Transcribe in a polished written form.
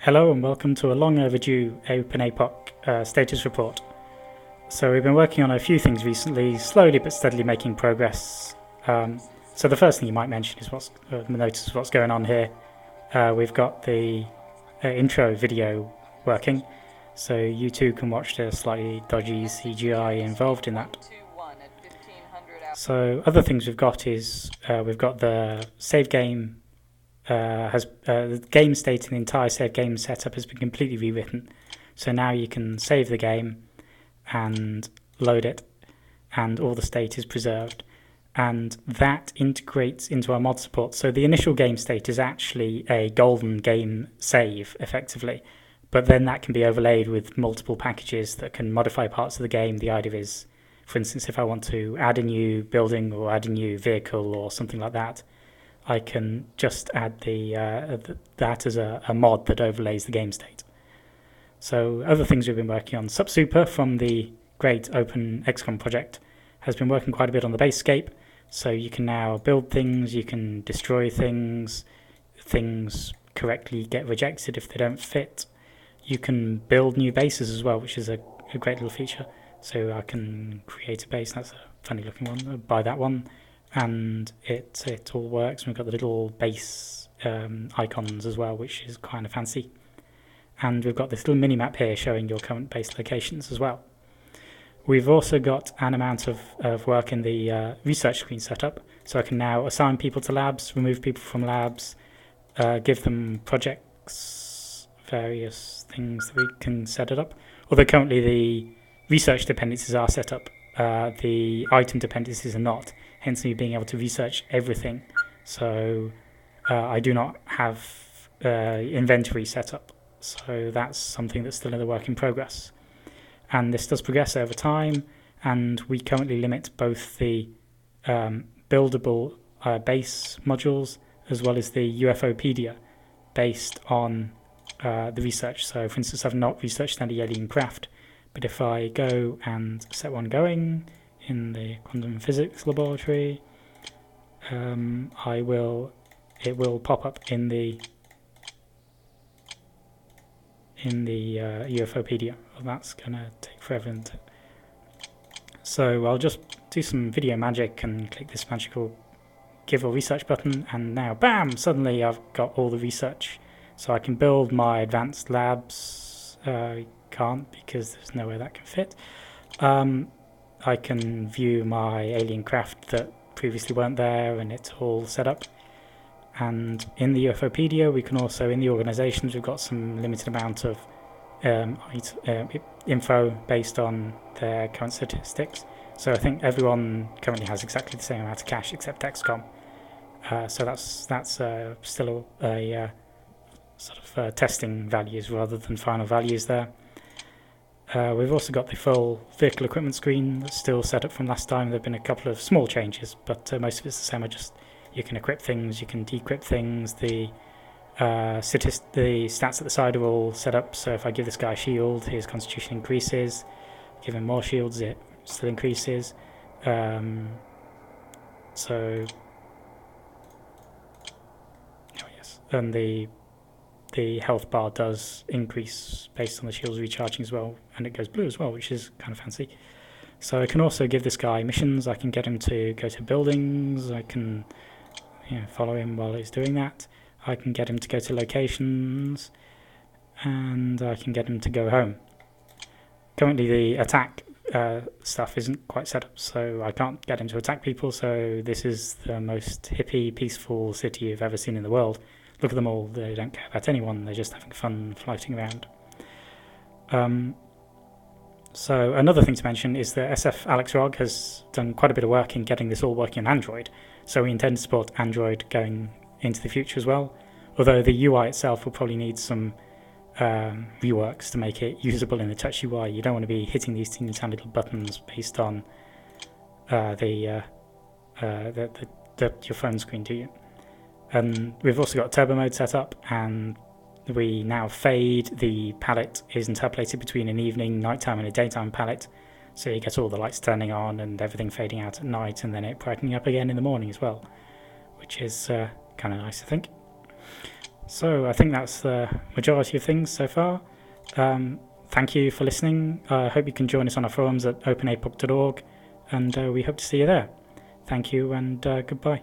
Hello and welcome to a long overdue OpenApoc status report. So we've been working on a few things recently, slowly but steadily making progress. So the first thing you might mention is notice what's going on here. We've got the intro video working, so you too can watch the slightly dodgy CGI involved in that. So other things we've got is we've got the save game. The game state and the entire save game setup has been completely rewritten. So now you can save the game and load it, and all the state is preserved. And that integrates into our mod support. So the initial game state is actually a golden game save, effectively. But then that can be overlaid with multiple packages that can modify parts of the game. The idea is, for instance, if I want to add a new building or add a new vehicle or something like that, I can just add that as a mod that overlays the game state. So other things we've been working on, SupSuper from the great OpenApoc project has been working quite a bit on the BaseScape. So you can now build things, you can destroy things correctly get rejected if they don't fit. You can build new bases as well, which is a great little feature. So I can create a base, that's a funny looking one, buy that one. And it all works. We've got the little base icons as well, which is kind of fancy. And we've got this little mini-map here showing your current base locations as well. We've also got an amount of work in the research screen setup. So I can now assign people to labs, remove people from labs, give them projects, various things that we can set it up. Although currently the research dependencies are set up, the item dependencies are not. Hence me being able to research everything. So I do not have inventory set up. So that's something that's still in the work in progress. And this does progress over time. And we currently limit both the buildable base modules as well as the UFOPaedia based on the research. So for instance, I've not researched any alien craft. But if I go and set one going in the quantum physics laboratory, it will pop up in the UFOPaedia. Well, that's gonna take forever, isn't it? So I'll just do some video magic and click this magical give or research button, and now bam, suddenly I've got all the research. So I can build my advanced labs. Can't because there's nowhere that can fit. I can view my alien craft that previously weren't there, and it's all set up. And in the UFOPaedia, we can also, in the organizations, we've got some limited amount of info based on their current statistics. So I think everyone currently has exactly the same amount of cash except XCOM. So that's still a sort of testing values rather than final values there. We've also got the full vehicle equipment screen that's still set up from last time. There have been a couple of small changes, but most of it's the same. You can equip things, you can decrypt things. The stats at the side are all set up. So if I give this guy a shield, his constitution increases. Give him more shields, it still increases. Oh yes, and the health bar does increase based on the shields recharging as well, and it goes blue as well, which is kind of fancy. So I can also give this guy missions. I can get him to go to buildings. I can follow him while he's doing that. I can get him to go to locations, and I can get him to go home. Currently the attack stuff isn't quite set up, so I can't get him to attack people. So this is the most hippie, peaceful city you've ever seen in the world. Look at them all, they don't care about anyone, they're just having fun floating around. So another thing to mention is that Sfalexrog has done quite a bit of work in getting this all working on Android. So we intend to support Android going into the future as well, although the UI itself will probably need some reworks to make it usable in the touch UI. You don't want to be hitting these teeny tiny little buttons based on your phone screen, do you? And we've also got turbo mode set up, and we now fade. The palette is interpolated between an evening, nighttime, and a daytime palette. So you get all the lights turning on and everything fading out at night, and then it brightening up again in the morning as well, which is kind of nice, I think. So I think that's the majority of things so far. Thank you for listening. I hope you can join us on our forums at openapoc.org, and we hope to see you there. Thank you, and goodbye.